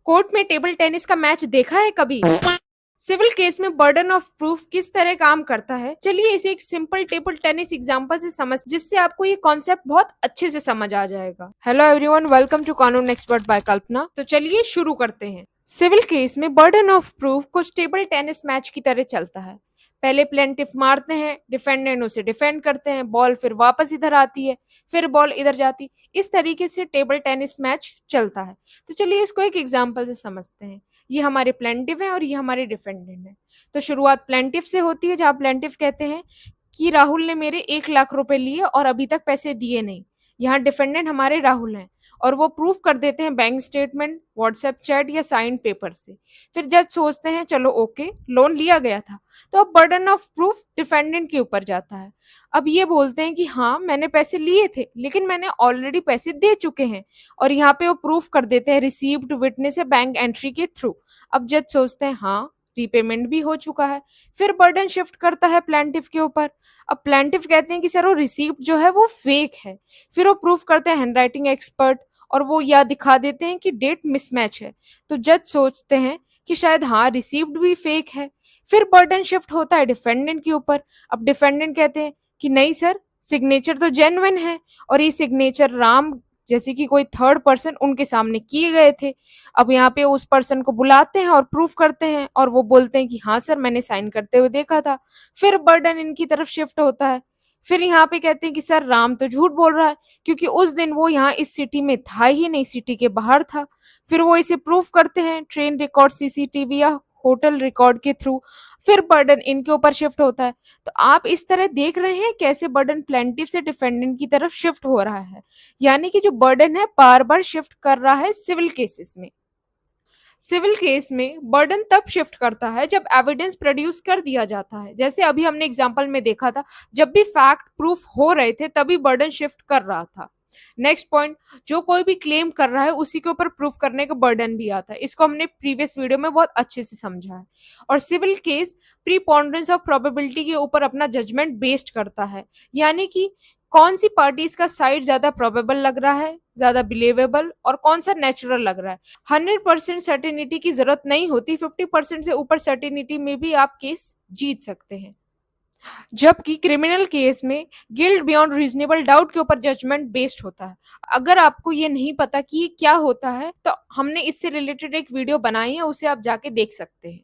Court में table tennis का match देखा है कभी? सिविल केस में बर्डन ऑफ प्रूफ किस तरह काम करता है, चलिए इसे एक सिंपल टेबल टेनिस एग्जांपल से समझ, जिससे आपको ये कॉन्सेप्ट बहुत अच्छे से समझ आ जाएगा। हेलो एवरीवन, वेलकम टू कानून एक्सपर्ट बाय कल्पना। तो चलिए शुरू करते हैं। सिविल केस में बर्डन ऑफ प्रूफ कुछ टेबल टेनिस मैच की तरह चलता है। पहले प्लेंटिफ मारते हैं, डिफेंडेंट उसे डिफेंड करते हैं, बॉल फिर वापस इधर आती है, फिर बॉल इधर जाती, इस तरीके से टेबल टेनिस मैच चलता है। तो चलिए इसको एक एग्जांपल से समझते हैं। ये हमारे प्लेंटिफ है और ये हमारे डिफेंडेंट है। तो शुरुआत प्लेंटिफ से होती है, जहां प्लेंटिफ कहते हैं कि राहुल ने मेरे 1 लाख रुपए लिए और अभी तक पैसे दिए नहीं। यहाँ डिफेंडेंट हमारे राहुल हैं और वो प्रूफ कर देते हैं बैंक स्टेटमेंट, व्हाट्सएप चैट या साइन पेपर से। फिर जज सोचते हैं चलो ओके, लोन लिया गया था। तो अब बर्डन ऑफ प्रूफ डिफेंडेंट के ऊपर जाता है। अब ये बोलते हैं कि हाँ मैंने पैसे लिए थे, लेकिन मैंने ऑलरेडी पैसे दे चुके हैं, और यहाँ पे वो प्रूफ कर देते हैं रिसीव्ड विटनेस या बैंक एंट्री के थ्रू। अब जज सोचते हैं हाँ रीपेमेंट भी हो चुका है। फिर बर्डन शिफ्ट करता है प्लेंटिफ के ऊपर। अब प्लेंटिफ कहते हैं कि सर वो रिसीप्ट जो है वो फेक है। फिर वो प्रूफ करते हैं हैंडराइटिंग एक्सपर्ट, और वो या दिखा देते हैं कि डेट मिसमैच है। तो जज सोचते हैं कि शायद हाँ रिसीव्ड भी फेक है। फिर बर्डन शिफ्ट होता है डिफेंडेंट के ऊपर। अब डिफेंडेंट कहते हैं कि नहीं सर, सिग्नेचर तो जेन्युइन है, और ये सिग्नेचर राम जैसे कि कोई थर्ड पर्सन उनके सामने किए गए थे। अब यहाँ पे उस पर्सन को बुलाते हैं और प्रूफ करते हैं, और वो बोलते हैं कि हाँ सर मैंने साइन करते हुए देखा था। फिर बर्डन इनकी तरफ शिफ्ट होता है। फिर यहाँ पे कहते हैं कि सर राम तो झूठ बोल रहा है, क्योंकि उस दिन वो यहाँ इस सिटी में था ही नहीं, सिटी के बाहर था। फिर वो इसे प्रूफ करते हैं ट्रेन रिकॉर्ड, सीसीटीवी या होटल रिकॉर्ड के थ्रू। फिर बर्डन इनके ऊपर शिफ्ट होता है। तो आप इस तरह देख रहे हैं कैसे बर्डन प्लेंटिफ से डिफेंडेंट की तरफ शिफ्ट हो रहा है, यानी कि जो बर्डन है बार बार शिफ्ट कर रहा है सिविल केसेस में। सिविल केस में बर्डन तब शिफ्ट करता है जब एविडेंस प्रोड्यूस कर दिया जाता है। जैसे अभी हमने एग्जांपल में देखा था, जब भी फैक्ट प्रूफ हो रहे थे तभी बर्डन शिफ्ट कर रहा था। नेक्स्ट पॉइंट, जो कोई भी क्लेम कर रहा है उसी के ऊपर प्रूफ करने का बर्डन भी आता है। इसको हमने प्रीवियस वीडियो में बहुत अच्छे से समझा है। और सिविल केस प्रीपोंडेंस ऑफ प्रोबेबिलिटी के ऊपर अपना जजमेंट बेस्ड करता है, यानी कि कौन सी पार्टी का साइड ज्यादा प्रोबेबल लग रहा है, ज्यादा बिलीवेबल, और कौन सा नेचुरल लग रहा है। 100% सर्टेनिटी की जरूरत नहीं होती, 50% से ऊपर सर्टेनिटी में भी आप केस जीत सकते हैं। जबकि क्रिमिनल केस में गिल्ट बियॉन्ड रीजनेबल डाउट के ऊपर जजमेंट बेस्ड होता है। अगर आपको ये नहीं पता कि ये क्या होता है, तो हमने इससे रिलेटेड एक वीडियो बनाई है, उसे आप जाके देख सकते हैं।